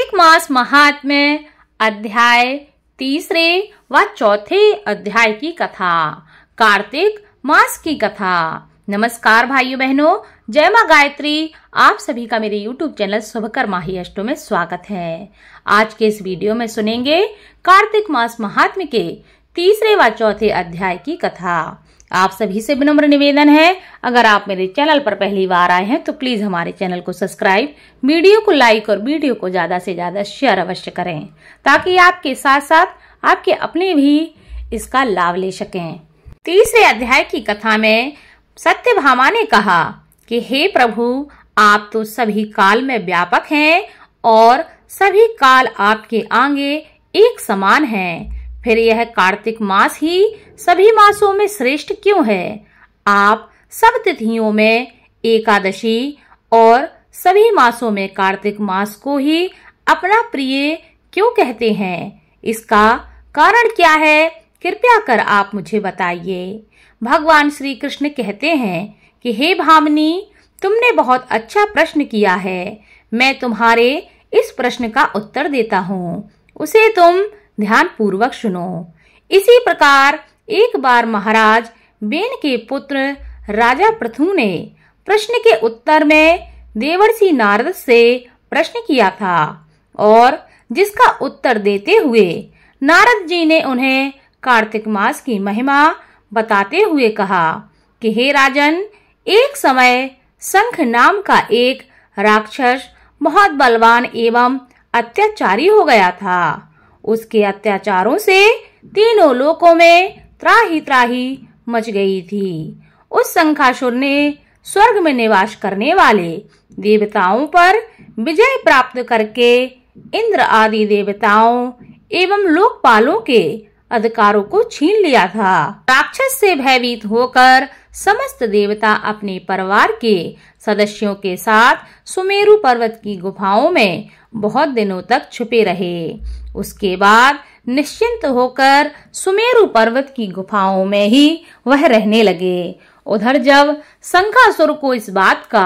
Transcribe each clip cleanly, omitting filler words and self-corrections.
कार्तिक मास महात्म्य अध्याय तीसरे व चौथे अध्याय की कथा। कार्तिक मास की कथा। नमस्कार भाइयों बहनों, जय मां गायत्री। आप सभी का मेरे YouTube चैनल शुभकर माही अष्टों में स्वागत है। आज के इस वीडियो में सुनेंगे कार्तिक मास महात्म्य के तीसरे व चौथे अध्याय की कथा। आप सभी से विनम्र निवेदन है, अगर आप मेरे चैनल पर पहली बार आए हैं तो प्लीज हमारे चैनल को सब्सक्राइब, वीडियो को लाइक और वीडियो को ज्यादा से ज्यादा शेयर अवश्य करें, ताकि आपके साथ साथ आपके अपने भी इसका लाभ ले सकें। तीसरे अध्याय की कथा में सत्यभामा ने कहा कि हे प्रभु, आप तो सभी काल में व्यापक हैं और सभी काल आपके आगे एक समान हैं। फिर यह कार्तिक मास ही सभी मासों में श्रेष्ठ क्यों है? आप सब तिथियों में एकादशी और सभी मासों में कार्तिक मास को ही अपना प्रिय क्यों कहते हैं? इसका कारण क्या है? कृपया कर आप मुझे बताइए। भगवान श्री कृष्ण कहते हैं कि हे भामिनी, तुमने बहुत अच्छा प्रश्न किया है। मैं तुम्हारे इस प्रश्न का उत्तर देता हूँ, उसे तुम ध्यान पूर्वक सुनो। इसी प्रकार एक बार महाराज बेन के पुत्र राजा पृथु ने प्रश्न के उत्तर में देवर्षि नारद से प्रश्न किया था और जिसका उत्तर देते हुए नारद जी ने उन्हें कार्तिक मास की महिमा बताते हुए कहा कि हे राजन, एक समय शंख नाम का एक राक्षस बहुत बलवान एवं अत्याचारी हो गया था। उसके अत्याचारों से तीनों लोकों में त्राही त्राही मच गई थी। उस शंखासुर ने स्वर्ग में निवास करने वाले देवताओं पर विजय प्राप्त करके इंद्र आदि देवताओं एवं लोकपालों के अधिकारों को छीन लिया था। राक्षस से भयभीत होकर समस्त देवता अपने परिवार के सदस्यों के साथ सुमेरु पर्वत की गुफाओं में बहुत दिनों तक छुपे रहे। उसके बाद निश्चिंत होकर सुमेरु पर्वत की गुफाओं में ही वह रहने लगे। उधर जब शंखासुर को इस बात का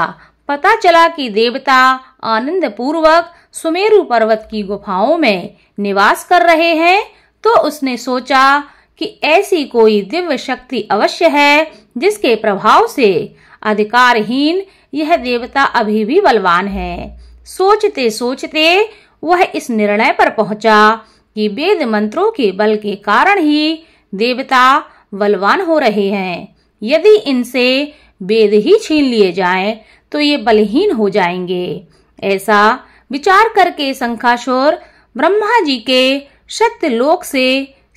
पता चला कि देवता आनंद पूर्वक सुमेरु पर्वत की गुफाओं में निवास कर रहे हैं, तो उसने सोचा कि ऐसी कोई दिव्य शक्ति अवश्य है जिसके प्रभाव से अधिकारहीन यह देवता अभी भी बलवान है। सोचते सोचते वह इस निर्णय पर पहुंचा कि वेद मंत्रों के बल के कारण ही देवता बलवान हो रहे हैं। यदि इनसे वेद ही छीन लिए जाएं, तो ये बलहीन हो जाएंगे। ऐसा विचार करके शंखासुर ब्रह्मा जी के सत्यलोक से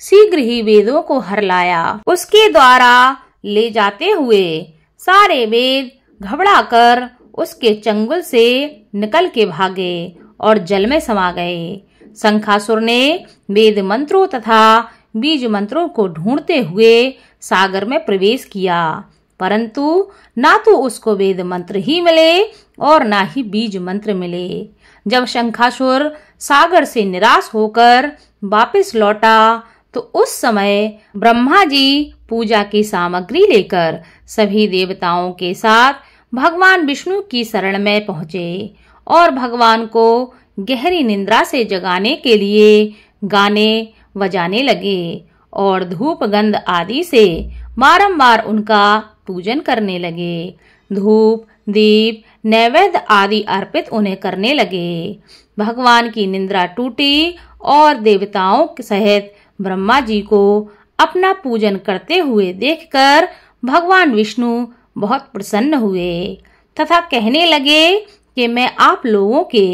शीघ्र ही वेदों को हर लाया। उसके द्वारा ले जाते हुए सारे वेद घबराकर उसके चंगुल से निकल के भागे और जल में समा गए। शंखासुर ने वेद मंत्रों तथा बीज मंत्रों को ढूंढते हुए सागर में प्रवेश किया, परंतु ना तो उसको वेद मंत्र ही मिले और ना ही बीज मंत्र मिले। जब शंखासुर सागर से निराश होकर वापस लौटा, तो उस समय ब्रह्मा जी पूजा की सामग्री लेकर सभी देवताओं के साथ भगवान विष्णु की शरण में पहुंचे और भगवान को गहरी निद्रा से जगाने के लिए गाने बजाने लगे और धूप गंध आदि से बारंबार उनका पूजन करने लगे। धूप, दीप, नैवेद्य आदि अर्पित उन्हें करने लगे। भगवान की निद्रा टूटी और देवताओं सहित ब्रह्मा जी को अपना पूजन करते हुए देखकर भगवान विष्णु बहुत प्रसन्न हुए तथा कहने लगे कि मैं आप लोगों के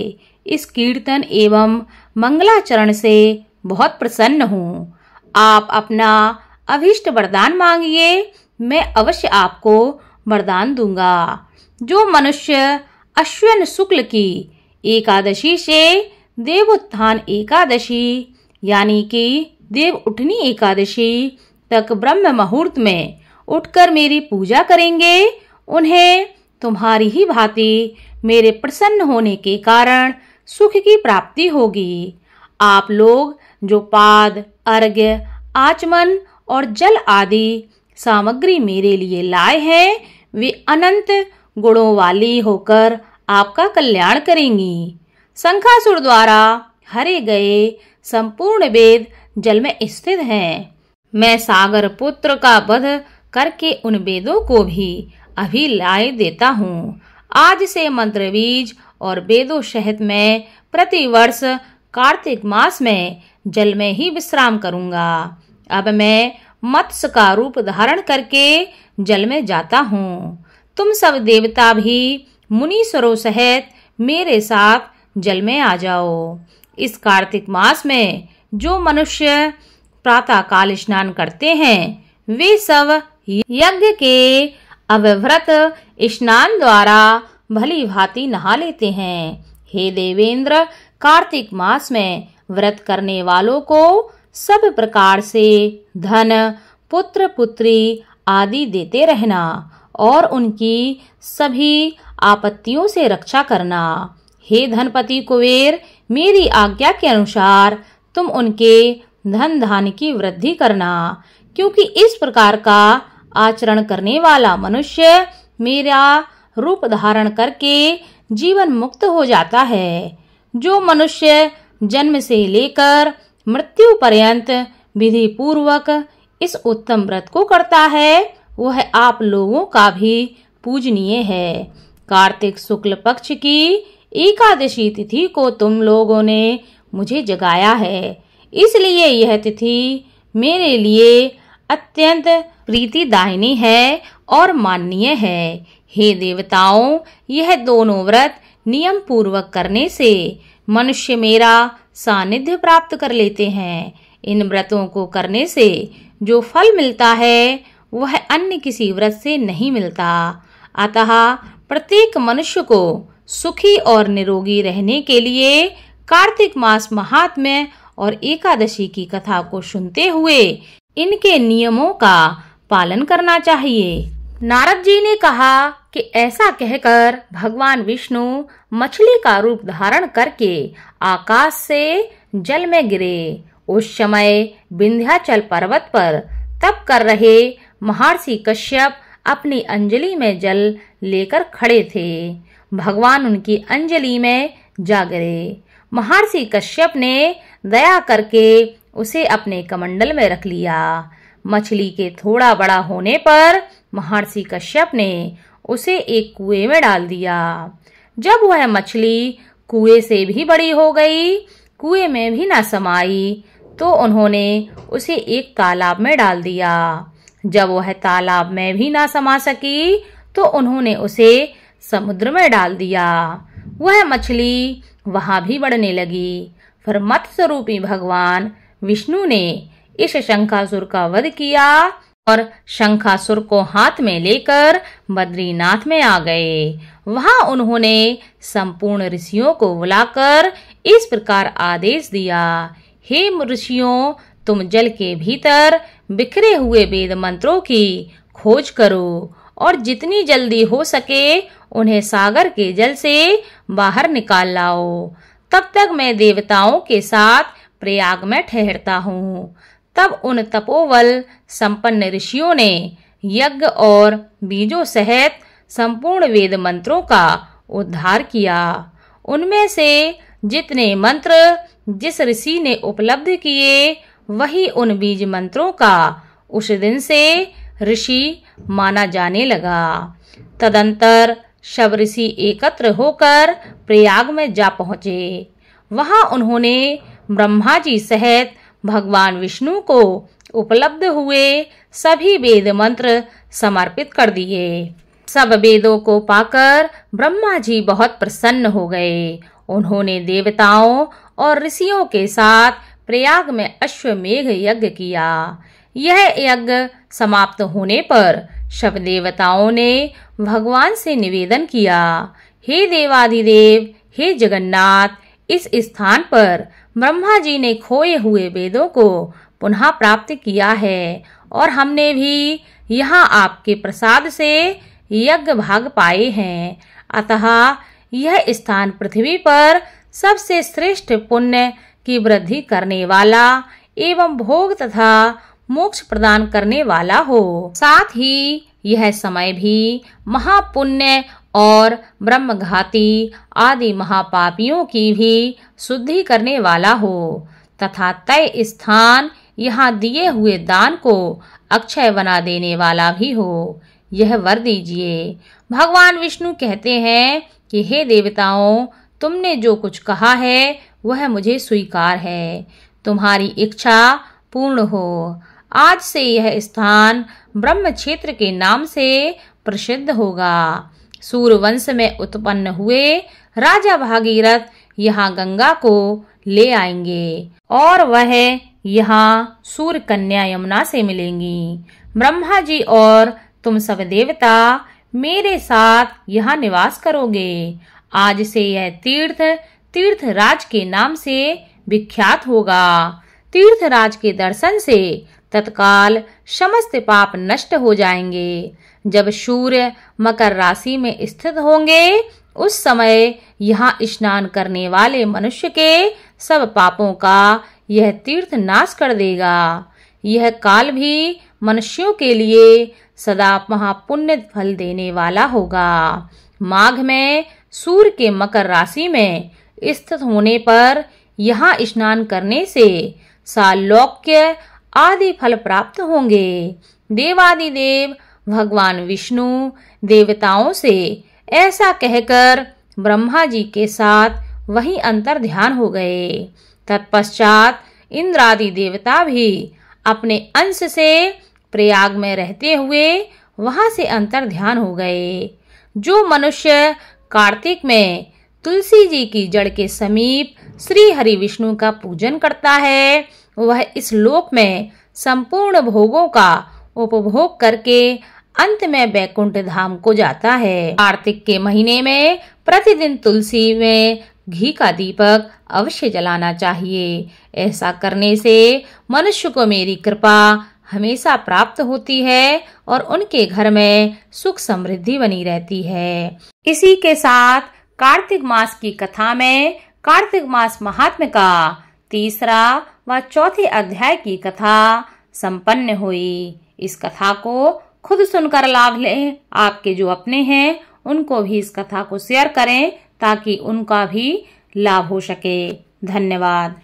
इस कीर्तन एवं मंगलाचरण से बहुत प्रसन्न हूँ। आप अपना अभीष्ट वरदान मांगिए, मैं अवश्य आपको वरदान दूंगा। जो मनुष्य अश्विन शुक्ल की एकादशी से देवोत्थान एकादशी यानी कि देव उठनी एकादशी तक ब्रह्म मुहूर्त में उठकर मेरी पूजा करेंगे, उन्हें तुम्हारी ही भांति मेरे प्रसन्न होने के कारण सुख की प्राप्ति होगी। आप लोग जो पाद, अर्घ्य, आचमन और जल आदि सामग्री मेरे लिए लाए हैं, वे अनंत गुणों वाली होकर आपका कल्याण करेंगी। शंखासुर द्वारा हरे गए संपूर्ण वेद जल में स्थित हैं। मैं सागर पुत्र का वध करके उन वेदों को भी अभी लाए देता हूँ। आज से मंत्र बीज और वेदों सहित मैं प्रतिवर्ष कार्तिक मास में जल में ही विश्राम करूंगा। अब मैं मत्स्य का रूप धारण करके जल में जाता हूँ। तुम सब देवता भी मुनीश्वरों सहित मेरे साथ जल में आ जाओ। इस कार्तिक मास में जो मनुष्य प्रातः काल स्नान करते हैं वे सब यज्ञ के अविव्रत स्नान द्वारा भली भांति नहा लेते हैं। हे देवेंद्र, कार्तिक मास में व्रत करने वालों को सब प्रकार से धन, पुत्र पुत्री आदि देते रहना और उनकी सभी आपत्तियों से रक्षा करना। हे धनपति कुबेर, मेरी आज्ञा के अनुसार तुम उनके धन धान की वृद्धि करना, क्योंकि इस प्रकार का आचरण करने वाला मनुष्य मेरा रूप धारण करके जीवन मुक्त हो जाता है। जो मनुष्य जन्म से लेकर मृत्यु पर्यंत विधि पूर्वक इस उत्तम व्रत को करता है वह आप लोगों का भी पूजनीय है। कार्तिक शुक्ल पक्ष की एकादशी तिथि को तुम लोगों ने मुझे जगाया है, इसलिए यह तिथि मेरे लिए अत्यंत प्रीतिदायिनी है और माननीय है। हे देवताओं, यह दोनों व्रत नियम पूर्वक करने से मनुष्य मेरा सानिध्य प्राप्त कर लेते हैं। इन व्रतों को करने से जो फल मिलता है वह अन्य किसी व्रत से नहीं मिलता। अतः प्रत्येक मनुष्य को सुखी और निरोगी रहने के लिए कार्तिक मास महात्म्य और एकादशी की कथा को सुनते हुए इनके नियमों का पालन करना चाहिए। नारद जी ने कहा कि ऐसा कहकर भगवान विष्णु मछली का रूप धारण करके आकाश से जल में गिरे। उस समय विंध्याचल पर्वत पर तप कर रहे महर्षि कश्यप अपनी अंजलि में जल लेकर खड़े थे। भगवान उनकी अंजलि में जा गिरे। महर्षि कश्यप ने दया करके उसे अपने कमंडल में रख लिया। मछली के थोड़ा बड़ा होने पर महर्षि कश्यप ने उसे एक कुएं में डाल दिया। जब वह मछली कुएं से भी बड़ी हो गई, कुएं में भी न समाई, तो उन्होंने उसे एक तालाब में डाल दिया। जब वह तालाब में भी ना समा सकी, तो उन्होंने उसे समुद्र में डाल दिया। वह मछली वहां भी बढ़ने लगी। फिर मत्स्य रूपी भगवान विष्णु ने इस शंखासुर का वध किया और शंखासुर को हाथ में लेकर बद्रीनाथ में आ गए। वहां उन्होंने संपूर्ण ऋषियों को बुलाकर इस प्रकार आदेश दिया, हे ऋषियों, तुम जल के भीतर बिखरे हुए वेद मंत्रों की खोज करो और जितनी जल्दी हो सके उन्हें सागर के जल से बाहर निकाल लाओ। तब तक मैं देवताओं के साथ प्रयाग में ठहरता हूँ। तब उन तपोबल संपन्न ऋषियों ने यज्ञ और बीजों सहित संपूर्ण वेद मंत्रों का उद्धार किया। उनमें से जितने मंत्र जिस ऋषि ने उपलब्ध किए, वही उन बीज मंत्रों का उस दिन से ऋषि माना जाने लगा। तदंतर सब ऋषि एकत्र होकर प्रयाग में जा पहुंचे। वहां उन्होंने ब्रह्मा जी सहित भगवान विष्णु को उपलब्ध हुए सभी वेद मंत्र समर्पित कर दिए। सब वेदों को पाकर ब्रह्मा जी बहुत प्रसन्न हो गए। उन्होंने देवताओं और ऋषियों के साथ प्रयाग में अश्वमेघ यज्ञ किया। यह यज्ञ समाप्त होने पर सब देवताओं ने भगवान से निवेदन किया, हे देवाधिदेव, हे जगन्नाथ, इस स्थान पर ब्रह्मा जी ने खोए हुए वेदों को पुनः प्राप्त किया है और हमने भी यहाँ आपके प्रसाद से यज्ञ भाग पाए हैं। अतः यह स्थान पृथ्वी पर सबसे श्रेष्ठ पुण्य की वृद्धि करने वाला एवं भोग तथा मोक्ष प्रदान करने वाला हो। साथ ही यह समय भी महापुण्य और ब्रह्मघाती आदि महापापियों की भी शुद्धि करने वाला हो तथा तय स्थान यहाँ दिए हुए दान को अक्षय बना देने वाला भी हो, यह वर दीजिए। भगवान विष्णु कहते हैं कि हे देवताओं, तुमने जो कुछ कहा है वह मुझे स्वीकार है। तुम्हारी इच्छा पूर्ण हो। आज से यह स्थान ब्रह्म क्षेत्र के नाम से प्रसिद्ध होगा। सूर्यवंश में उत्पन्न हुए राजा भागीरथ यहाँ गंगा को ले आएंगे और वह यहाँ सूर्य कन्या यमुना से मिलेंगी। ब्रह्मा जी और तुम सब देवता मेरे साथ यहाँ निवास करोगे। आज से यह तीर्थ राज के नाम से विख्यात होगा। तीर्थराज के दर्शन से तत्काल समस्त पाप नष्ट हो जाएंगे। जब सूर्य मकर राशि में स्थित होंगे उस समय यहाँ स्नान करने वाले मनुष्य के सब पापों का यह तीर्थ नाश कर देगा। यह काल भी मनुष्यों के लिए सदा महापुण्य फल देने वाला होगा। माघ में सूर्य के मकर राशि में स्थित होने पर यहाँ स्नान करने से सालोक्य आदि फल प्राप्त होंगे। देवादिदेव भगवान विष्णु देवताओं से ऐसा कहकर ब्रह्मा जी के साथ वहीं अंतर ध्यान हो गए। तत्पश्चात इंद्रादि देवता भी अपने अंश से प्रयाग में रहते हुए वहां से अंतर ध्यान हो गए। जो मनुष्य कार्तिक में तुलसी जी की जड़ के समीप श्री हरि विष्णु का पूजन करता है वह इस लोक में संपूर्ण भोगों का उपभोग करके अंत में वैकुंठ धाम को जाता है। कार्तिक के महीने में प्रतिदिन तुलसी में घी का दीपक अवश्य जलाना चाहिए। ऐसा करने से मनुष्य को मेरी कृपा हमेशा प्राप्त होती है और उनके घर में सुख समृद्धि बनी रहती है। इसी के साथ कार्तिक मास की कथा में कार्तिक मास महात्म्य का तीसरा व चौथे अध्याय की कथा संपन्न हुई। इस कथा को खुद सुनकर लाभ लें। आपके जो अपने हैं उनको भी इस कथा को शेयर करें ताकि उनका भी लाभ हो सके। धन्यवाद।